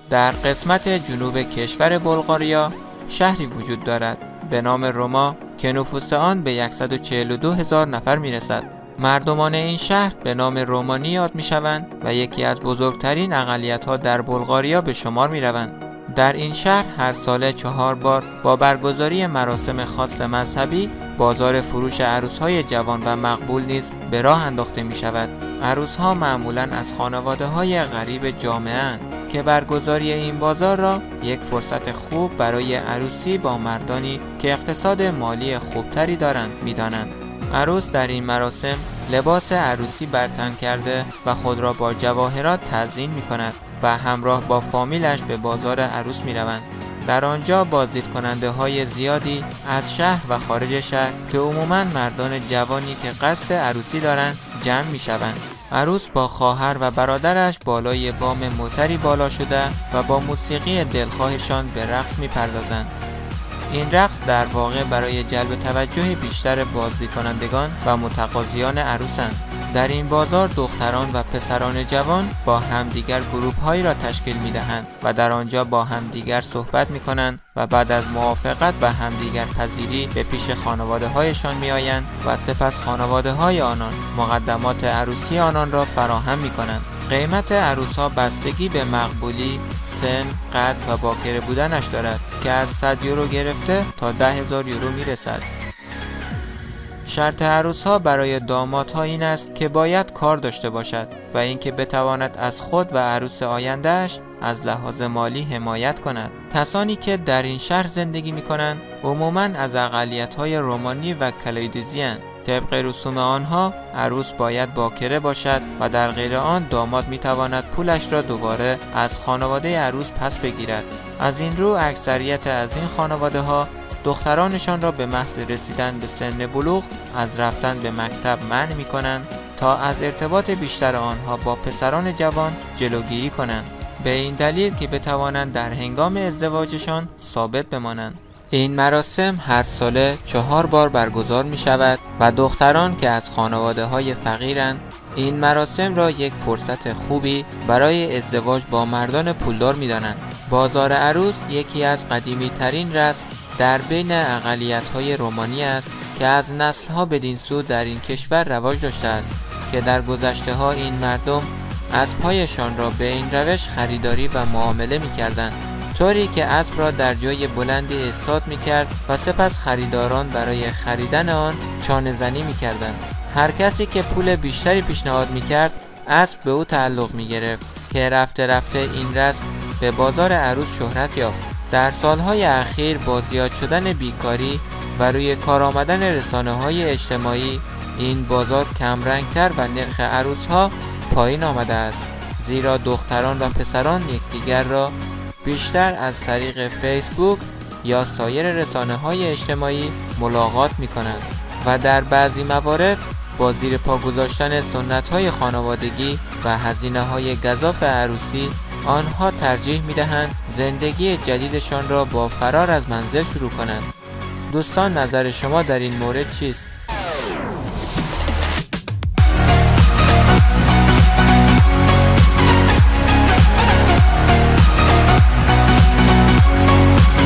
در قسمت جنوب کشور بلغاریا شهری وجود دارد به نام روما که نفوس آن به 142,000 نفر میرسد. مردمان این شهر به نام رومانی یاد میشوند و یکی از بزرگترین اقلیت‌ها در بلغاریا به شمار میروند. در این شهر هر ساله 4 بار با برگزاری مراسم خاص مذهبی بازار فروش عروس‌های جوان و مقبول نیز به راه انداخته می‌شود. عروس‌ها معمولاً از خانواده‌های غریب جامعه‌اند که برگزاری این بازار را یک فرصت خوب برای عروسی با مردانی که اقتصاد مالی خوبتری دارند می‌دانند. عروس در این مراسم لباس عروسی بر تن کرده و خود را با جواهرات تزیین می‌کند و همراه با فامیلش به بازار عروس می‌روند. در آنجا بازدید کننده های زیادی از شهر و خارج شهر که عموماً مردان جوانی که قصد عروسی دارند جمع می شوند. عروس با خواهر و برادرش بالای بام موتری بالا شده و با موسیقی دلخواهشان به رقص می پردازند. این رقص در واقع برای جلب توجه بیشتر بازدید کنندگان و متقاضیان عروسند. در این بازار دختران و پسران جوان با همدیگر گروه‌هایی را تشکیل می‌دهند و در آنجا با همدیگر صحبت می‌کنند و بعد از موافقت و همدیگر پذیری به پیش خانواده‌هایشان می‌آیند و سپس خانواده‌های آنان مقدمات عروسی آنان را فراهم می‌کنند. قیمت عروس‌ها بستگی به مقبولی، سن، قد و باکره بودنش دارد که از 100 یورو گرفته تا 10,000 یورو می‌رسد. شرط عروس‌ها برای دامادها این است که باید کار داشته باشد و اینکه بتواند از خود و عروس آینده‌اش از لحاظ مالی حمایت کند. کسانی که در این شهر زندگی می‌کنند عموماً از اقلیت‌های رومانی و کلیدیزی‌اند. طبق رسوم آنها عروس باید باکره باشد و در غیر آن داماد می‌تواند پولش را دوباره از خانواده عروس پس بگیرد. از این رو اکثریت از این خانواده‌ها دخترانشان را به محض رسیدن به سن بلوغ از رفتن به مکتب منع می‌کنند تا از ارتباط بیشتر آنها با پسران جوان جلوگیری کنند، به این دلیل که بتوانند در هنگام ازدواجشان ثابت بمانند. این مراسم هر ساله 4 بار برگزار می شود و دختران که از خانواده‌های فقیرند این مراسم را یک فرصت خوبی برای ازدواج با مردان پولدار می دانند. بازار عروس یکی از قدیمی ترین رسم در بین اقلیت‌های رومانی است که از نسل‌ها بدین سو در این کشور رواج داشته است که در گذشته‌ها این مردم اسب‌هایشان را به این روش خریداری و معامله می‌کردند، طوری که اسب را در جای بلندی استاد می‌کرد و سپس خریداران برای خریدن آن چانه‌زنی می‌کردند. هر کسی که پول بیشتری پیشنهاد می‌کرد اسب به او تعلق می‌گرفت که رفته رفته این رسم به بازار عروس شهرت یافت. در سالهای اخیر با زیاد شدن بیکاری و روی کار آمدن رسانه‌های اجتماعی این بازار کمرنگتر و نرخ عروس‌ها پایین آمده است، زیرا دختران و پسران یکدیگر را بیشتر از طریق فیسبوک یا سایر رسانه‌های اجتماعی ملاقات می‌کنند و در بعضی موارد با زیر پا گذاشتن سنت‌های خانوادگی و هزینه‌های گزاف عروسی آنها ترجیح می‌دهند زندگی جدیدشان را با فرار از منزل شروع کنند. دوستان، نظر شما در این مورد چیست؟